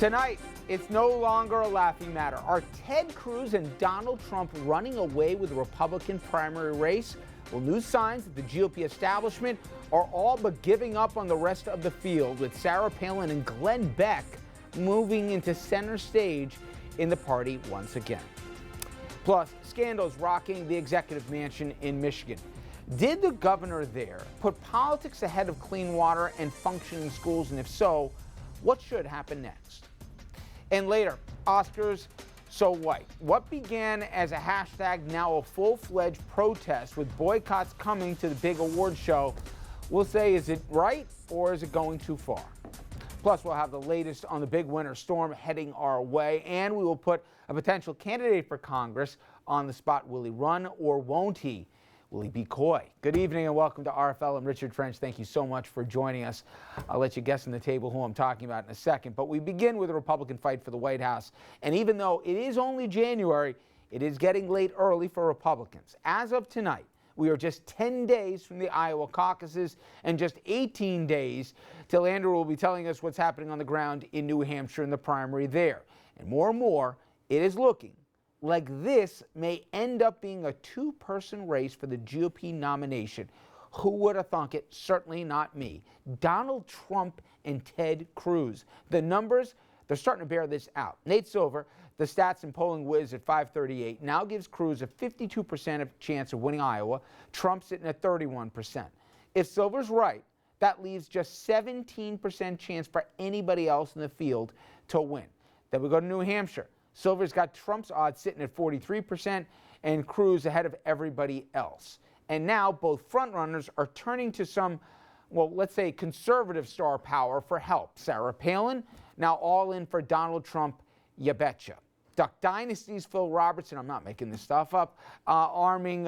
Tonight, it's no longer a laughing matter. Are Ted Cruz and Donald Trump running away with the Republican primary race? Well, new signs that the GOP establishment are all but giving up on the rest of the field, with Sarah Palin and Glenn Beck moving into center stage in the party once again. Plus, scandals rocking the executive mansion in Michigan. Did the governor there put politics ahead of clean water and functioning schools? And if so, what should happen next? And later, Oscars so white. What began as a hashtag, now a full-fledged protest with boycotts coming to the big award show. We'll say, is it right or is it going too far? Plus, we'll have the latest on the big winter storm heading our way, and we will put a potential candidate for Congress on the spot. Will he run or won't he? Will he be coy? Good evening and welcome to RFL. I'm Richard French. Thank you so much for joining us. I'll let you guess on the table who I'm talking about in a second. But we begin with a Republican fight for the White House. And even though it is only January, it is getting late early for Republicans. As of tonight, we are just 10 days from the Iowa caucuses and just 18 days till Andrew will be telling us what's happening on the ground in New Hampshire in the primary there. And more, it is looking like this may end up being a two-person race for the GOP nomination. Who would have thunk it? Certainly not me. Donald Trump and Ted Cruz. The numbers, they're starting to bear this out. Nate Silver, the stats and polling whiz at 538, now gives Cruz a 52% of chance of winning Iowa. Trump sitting at 31%. If Silver's right, that leaves just 17% chance for anybody else in the field to win. Then we go to New Hampshire. Silver's got Trump's odds sitting at 43% and Cruz ahead of everybody else. And now both frontrunners are turning to some, well, let's say conservative star power for help. Sarah Palin, now all in for Donald Trump, you betcha. Duck Dynasty's Phil Robertson, I'm not making this stuff up, arming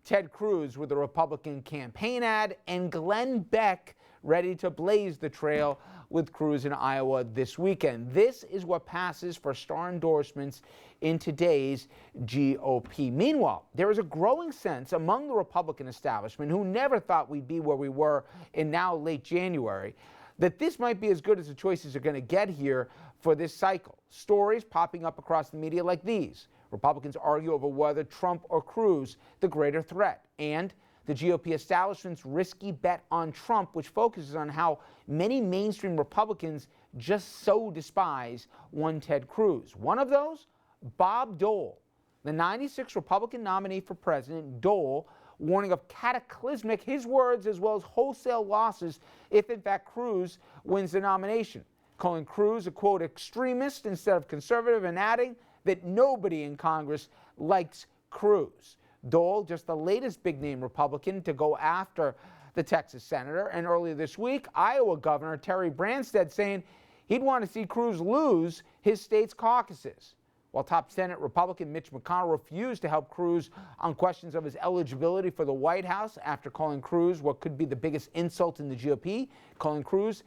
Ted Cruz with a Republican campaign ad, and Glenn Beck ready to blaze the trail with Cruz in Iowa this weekend. This is what passes for star endorsements in today's GOP. Meanwhile, there is a growing sense among the Republican establishment, who never thought we'd be where we were in now late January, that this might be as good as the choices are going to get here for this cycle. Stories popping up across the media like these. Republicans argue over whether Trump or Cruz the greater threat, and the GOP establishment's risky bet on Trump, which focuses on how many mainstream Republicans just so despise one Ted Cruz. One of those, Bob Dole, the 96 Republican nominee for president. Dole warning of cataclysmic, his words, as well as wholesale losses if in fact Cruz wins the nomination, calling Cruz a, quote, extremist instead of conservative, and adding that nobody in Congress likes Cruz. Dole, just the latest big-name Republican to go after the Texas senator. And earlier this week, Iowa Governor Terry Branstad saying he'd want to see Cruz lose his state's caucuses. While top Senate Republican Mitch McConnell refused to help Cruz on questions of his eligibility for the White House after calling Cruz what could be the biggest insult in the GOP, calling Cruz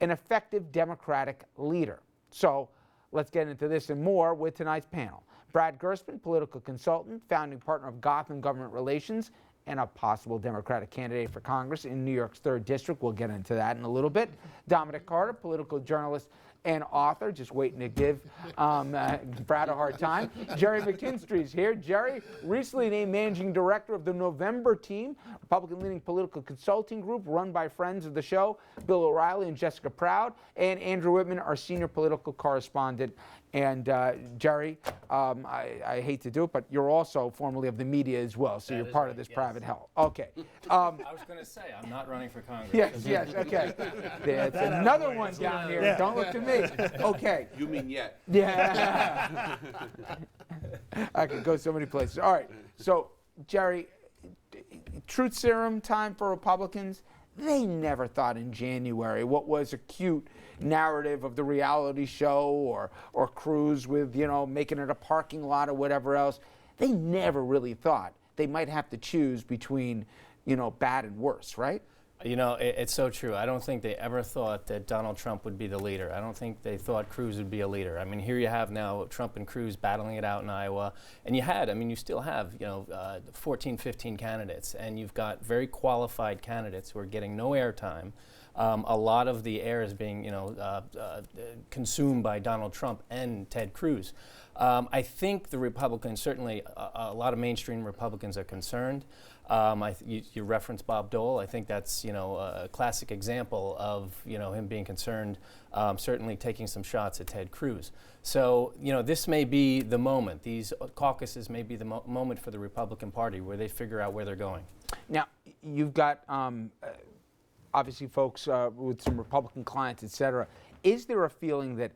an effective Democratic leader. So let's get into this and more with tonight's panel. Brad Gerspan, political consultant, founding partner of Gotham Government Relations, and a possible Democratic candidate for Congress in New York's 3rd District. We'll get into that in a little bit. Dominic Carter, political journalist and author, just waiting to give Brad a hard time. Jerry McKinstry's here. Jerry, recently named managing director of the November Team, Republican-leading political consulting group run by friends of the show, Bill O'Reilly and Jessica Proud, and Andrew Whitman, our senior political correspondent. And Jerry, I hate to do it, but you're also formerly of the media as well, so you're part of this private hell. Okay. I was going to say, I'm not running for Congress. Yes, okay. There's another one down here. Don't look to me. Okay. You mean yet? Yeah. I could go so many places. All right. So, Jerry, truth serum time for Republicans. They never thought in January what was a cute narrative of the reality show or Cruz with, making it a parking lot or whatever else. They never really thought they might have to choose between, bad and worse, right? It's so true. I don't think they ever thought that Donald Trump would be the leader. I don't think they thought Cruz would be a leader. I mean, here you have now Trump and Cruz battling it out in Iowa. And you still have, 14, 15 candidates. And you've got very qualified candidates who are getting no airtime. A lot of the air is being, consumed by Donald Trump and Ted Cruz. I think the Republicans, certainly a lot of mainstream Republicans are concerned. You referenced Bob Dole. I think that's a classic example of him being concerned, certainly taking some shots at Ted Cruz. So this may be the moment. These caucuses may be the moment for the Republican Party where they figure out where they're going. Now you've got obviously folks with some Republican clients, et cetera. Is there a feeling that,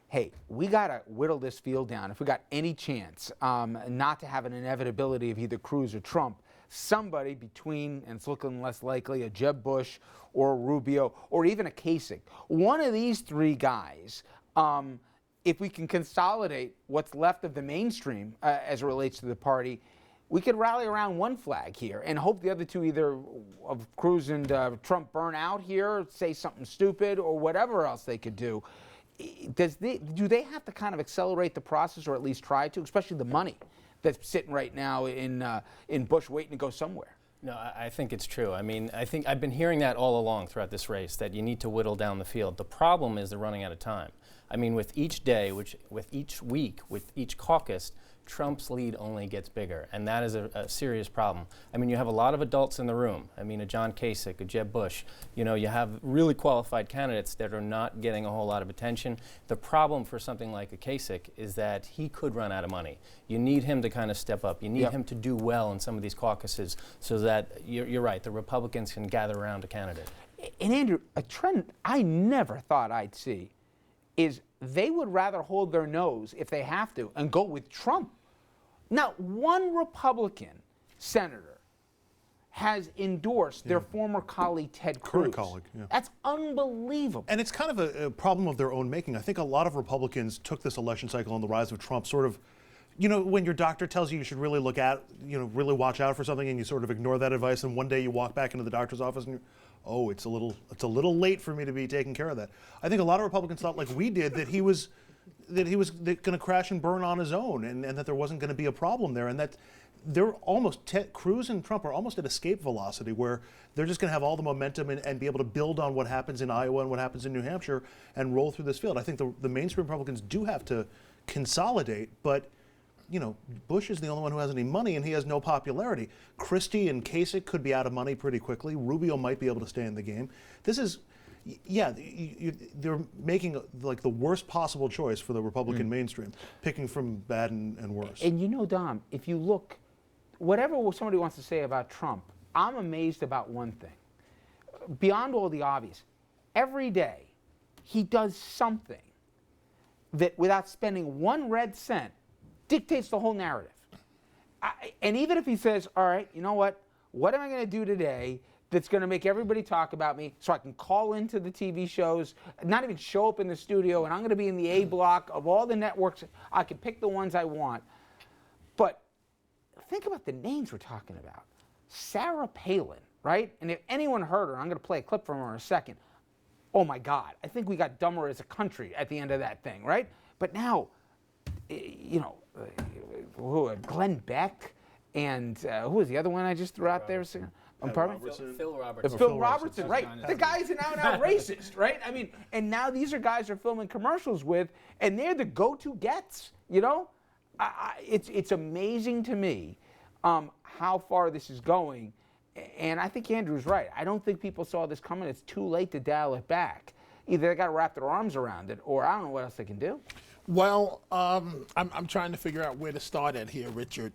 hey, we got to whittle this field down if we got any chance not to have an inevitability of either Cruz or Trump? Somebody between, and it's looking less likely, a Jeb Bush or a Rubio or even a Kasich. One of these three guys, if we can consolidate what's left of the mainstream as it relates to the party, we could rally around one flag here and hope the other two, either of Cruz and Trump, burn out here, say something stupid, or whatever else they could do. Do they have to kind of accelerate the process, or at least try to, especially the money that's sitting right now in Bush waiting to go somewhere? No, I think it's true. I mean, I think I've been hearing that all along throughout this race, that you need to whittle down the field. The problem is they're running out of time. I mean, with each day, with each week, with each caucus, Trump's lead only gets bigger, and that is a serious problem. I mean, you have a lot of adults in the room. I mean, a John Kasich, a Jeb Bush. You have really qualified candidates that are not getting a whole lot of attention. The problem for something like a Kasich is that he could run out of money. You need him to kind of step up. You need him to do well in some of these caucuses so that, you're right, the Republicans can gather around a candidate. And Andrew, a trend I never thought I'd see is they would rather hold their nose if they have to and go with Trump. Not one Republican senator has endorsed their former colleague Ted Cruz. Current colleague, yeah. That's unbelievable. And it's kind of a problem of their own making. I think a lot of Republicans took this election cycle and the rise of Trump sort of, when your doctor tells you should really look at, really watch out for something, and you sort of ignore that advice, and one day you walk back into the doctor's office and you're, oh, it's a little late for me to be taking care of that. I think a lot of Republicans thought, like we did, that he was going to crash and burn on his own, and that there wasn't going to be a problem there, and that they're almost, Cruz and Trump are almost at escape velocity, where they're just going to have all the momentum and be able to build on what happens in Iowa and what happens in New Hampshire and roll through this field. I think the mainstream Republicans do have to consolidate, but Bush is the only one who has any money, and he has no popularity. Christie and Kasich could be out of money pretty quickly. Rubio might be able to stay in the game. This is, they're making like the worst possible choice for the Republican mainstream, picking from bad and worse. And Dom, if you look, whatever somebody wants to say about Trump, I'm amazed about one thing. Beyond all the obvious, every day he does something that, without spending one red cent, dictates the whole narrative. And even if he says, all right, you know what am I going to do today that's going to make everybody talk about me so I can call into the TV shows, not even show up in the studio, and I'm going to be in the A block of all the networks. I can pick the ones I want. But think about the names we're talking about. Sarah Palin, right? And if anyone heard her, I'm going to play a clip from her in a second. Oh my God, I think we got dumber as a country at the end of that thing, right? But now, Glenn Beck, and who was the other one I just threw out there? Pardon me? Phil Robertson. Phil Robertson, right? The guy's an out-and-out racist, right? I mean, and now these are guys they're filming commercials with, and they're the go-to gets. It's amazing to me how far this is going, and I think Andrew's right. I don't think people saw this coming. It's too late to dial it back. Either they got to wrap their arms around it, or I don't know what else they can do. Well, I'm trying to figure out where to start at here, Richard.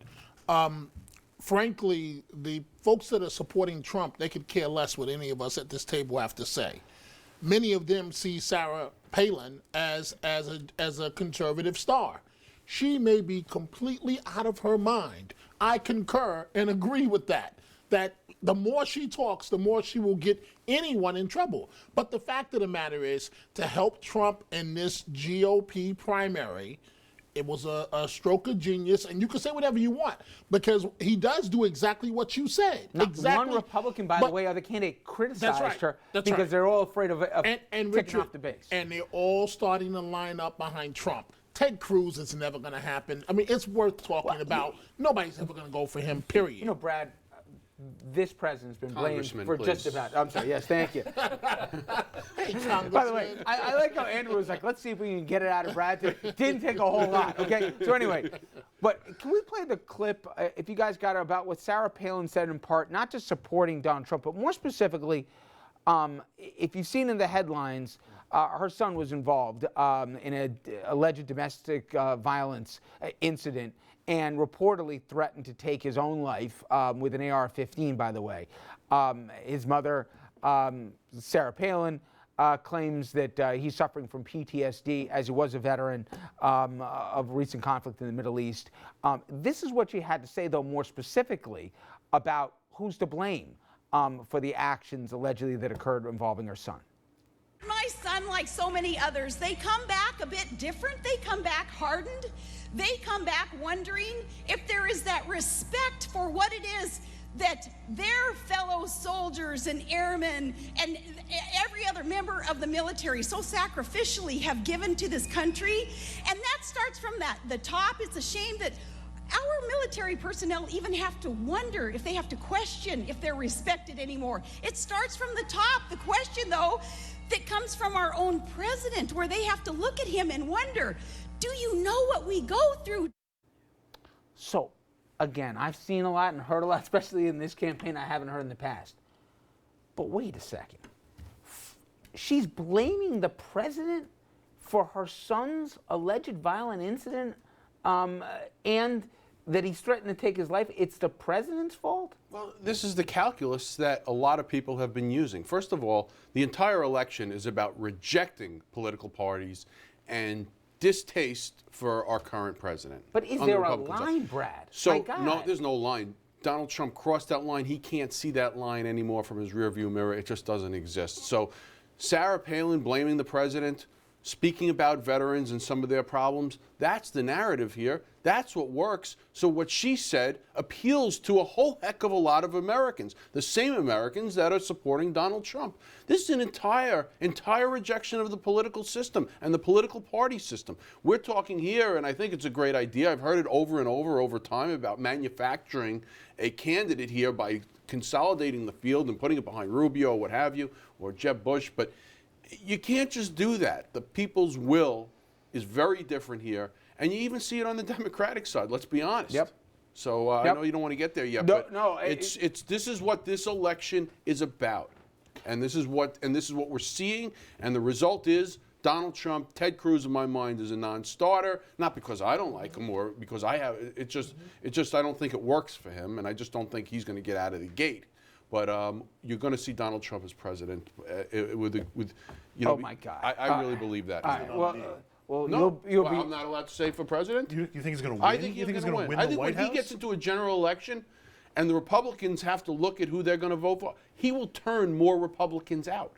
Frankly, the folks that are supporting Trump, they could care less what any of us at this table have to say. Many of them see Sarah Palin as a conservative star. She may be completely out of her mind. I concur and agree with that. That the more she talks, the more she will get anyone in trouble. But the fact of the matter is, to help Trump in this GOP primary, it was a stroke of genius, and you can say whatever you want, because he does do exactly what you said. Not exactly. One Republican, by the way, other candidate criticized her because right. they're all afraid of and taking Richard, off the base. And they're all starting to line up behind Trump. Ted Cruz is never going to happen. I mean, it's worth talking about. Nobody's ever going to go for him, period. Brad, this president's been blamed Congressman, for please. just about. I'm sorry. Yes, thank you. Hey, By the way, Congressman. I like how Andrew was like, let's see if we can get it out of Brad. Didn't take a whole lot, okay? So anyway, but can we play the clip, if you guys got it, about what Sarah Palin said in part, not just supporting Donald Trump, but more specifically, if you've seen in the headlines, her son was involved in an alleged domestic violence incident and reportedly threatened to take his own life with an AR-15, by the way. His mother, Sarah Palin, claims that he's suffering from PTSD, as he was a veteran of recent conflict in the Middle East. This is what she had to say, though, more specifically about who's to blame for the actions allegedly that occurred involving her son. My son, like so many others, they come back a bit different. They come back hardened. They come back wondering if there is that respect for what it is that their fellow soldiers and airmen and every other member of the military so sacrificially have given to this country. And that starts from the top. It's a shame that our military personnel even have to wonder if they have to question if they're respected anymore. It starts from the top. The question, though, that comes from our own president, where they have to look at him and wonder, do you know what we go through? So, again, I've seen a lot and heard a lot, especially in this campaign I haven't heard in the past. But wait a second. She's blaming the president for her son's alleged violent incident and that he's threatened to take his life. It's the president's fault? Well, this is the calculus that a lot of people have been using. First of all, the entire election is about rejecting political parties and distaste for our current president. But is on the there a Republican side. line, Brad? So, My God. no, there's no line. Donald Trump crossed that line. He can't see that line anymore from his rearview mirror. It just doesn't exist. So, Sarah Palin blaming the president, speaking about veterans and some of their problems, that's the narrative here. That's what works. So what she said appeals to a whole heck of a lot of Americans, the same Americans that are supporting Donald Trump. This is an entire rejection of the political system and the political party system. We're talking here, and I think it's a great idea. I've heard it over and over time about manufacturing a candidate here by consolidating the field and putting it behind Rubio or what have you, or Jeb Bush. But you can't just do that. The people's will is very different here. And you even see it on the Democratic side, let's be honest. Yep. So I Yep. know you don't want to get there yet, No, but no, this is what this election is about. And this is what we're seeing, and the result is Donald Trump, Ted Cruz in my mind is a non-starter, not because I don't like him or because I have it just I don't think it works for him, and I just don't think he's going to get out of the gate. But you're going to see Donald Trump as president with you know. Oh my God! I really believe that. All right, well, No, you'll be. I'm not allowed to say for president. You think he's going to win? I think you he's think going to win. the I think White when House? he gets into a general election, and the Republicans have to look at who they're going to vote for, he will turn more Republicans out.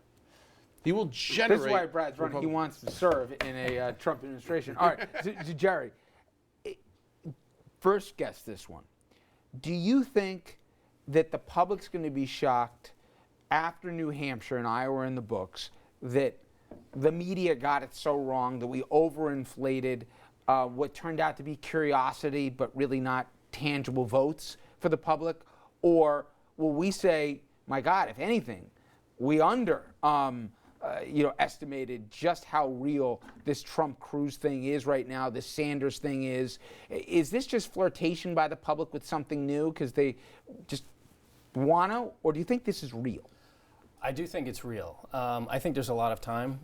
He will generate. This is why Brad's running. He wants to serve in a Trump administration. All right, so Jerry, first guess this one. Do you think that the public's going to be shocked after New Hampshire and Iowa are in the books that the media got it so wrong, that we overinflated what turned out to be curiosity but really not tangible votes for the public? Or will we say, my God, if anything, we estimated just how real this Trump-Cruz thing is right now, this Sanders thing is? Is this just flirtation by the public with something new because they just want to? Or do you think this is real? I do think it's real. I think there's a lot of time,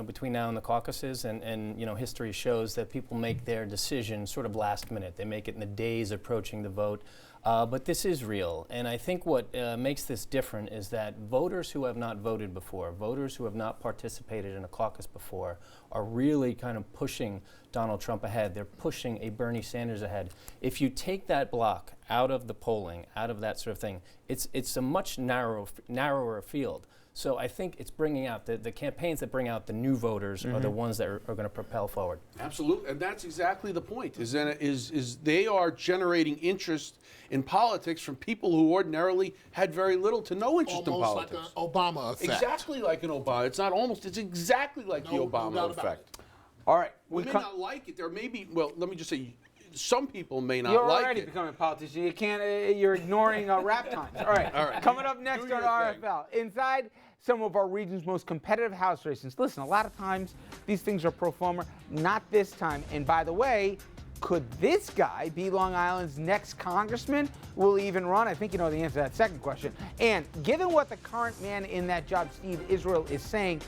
between now and the caucuses, and history shows that people make their decision sort of last minute. They make it in the days approaching the vote. But this is real, and I think what makes this different is that voters who have not voted before, voters who have not participated in a caucus before, are really kind of pushing Donald Trump ahead. They're pushing a Bernie Sanders ahead. If you take that block out of the polling, out of that sort of thing, it's a much narrower field. So I think it's bringing out the campaigns that bring out the new voters are the ones that are going to propel forward. Absolutely, and that's exactly the point. Is they are generating interest in politics from people who ordinarily had very little to no interest in politics. Almost like an Obama effect. Exactly like an Obama. It's not almost. It's exactly like the No Obama doubt about effect. it. All right. We may not like it. There may be. Well, let me just say. some people may not You're like already it. becoming a politician. You can't. You're ignoring rap times. All right. All right. Coming up next Do on your thing. RFL, inside some of our region's most competitive house races. Listen, a lot of times these things are pro forma. Not this time. And by the way, could this guy be Long Island's next congressman? Will he even run? I think you know the answer to that second question. And given what the current man in that job, Steve Israel, is saying,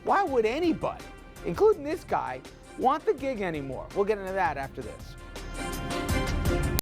why would anybody, including this guy, want the gig anymore? We'll get into that after this.